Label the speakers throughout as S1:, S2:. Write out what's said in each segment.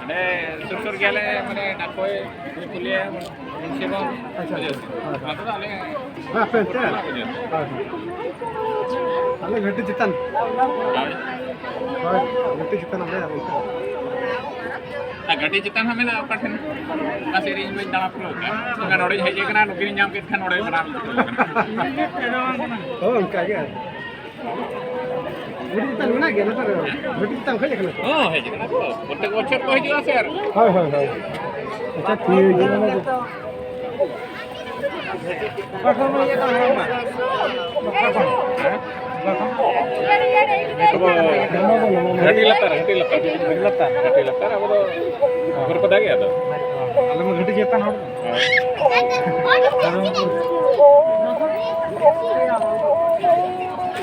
S1: అంటే सुर गेले মানে ডাকই ফুলিয়ে মুন্সিগঞ্জ আচ্ছা আচ্ছা আলে হ্যাঁ পেতে আলে ঘটি চিতান হয় ঘটি চিতান আমরা घटी चितान हमें काठन का सीरीज में दाना पुरो का नोड़े है जे कना नुकिन जाम के खन नोड़े बना ओ उनका क्या घटी चितान बना गया ना तर घटी चितान खै देखना ओ है जे कना तो प्रत्येक बच्चे को हिजला सर हाय हाय हाय अच्छा ठीक है पाखो में ये कहां है घटी लगता अब तो घर पता गया था अल्लाह में घटी जेता ना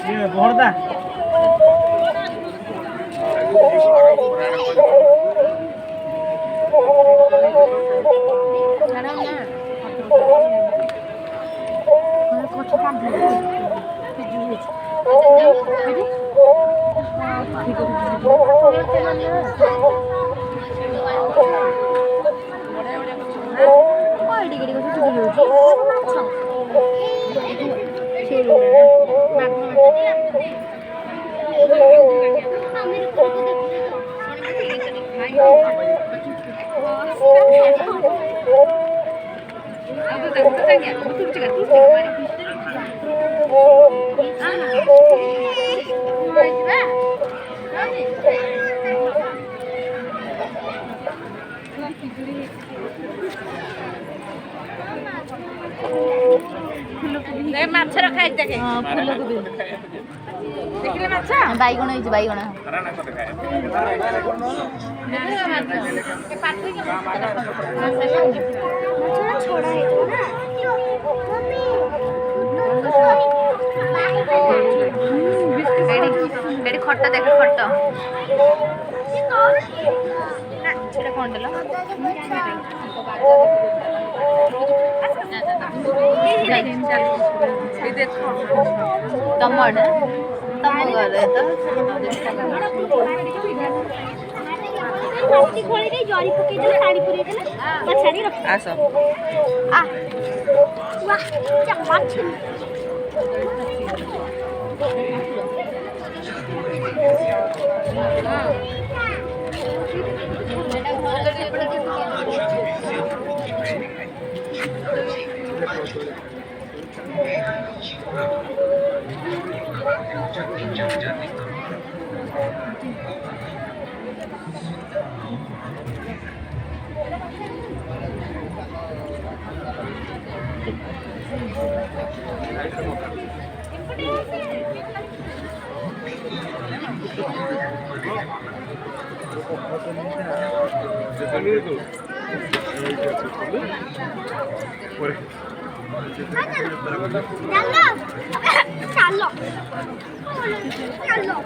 S1: ये बोलदा
S2: ମାଛ ରଖା ହେଇଛି ଦେଖେ ଫୁଲକୋବି ଦେଖିଲେ ମାଛ ବାଇଗଣ ହେଇଛି ବାଇଗଣ ଏଠି ଖଟ ଦେଖ ଖଟ ସେଟା କଣ ଦେଲ टमाटर टमाटर
S3: प्लास्टिक खोली दे जरी पके दे साड़ी पुरे दे पछाड़ी रख
S2: आसो आ
S3: वाह क्या बात है चलो चलो चलो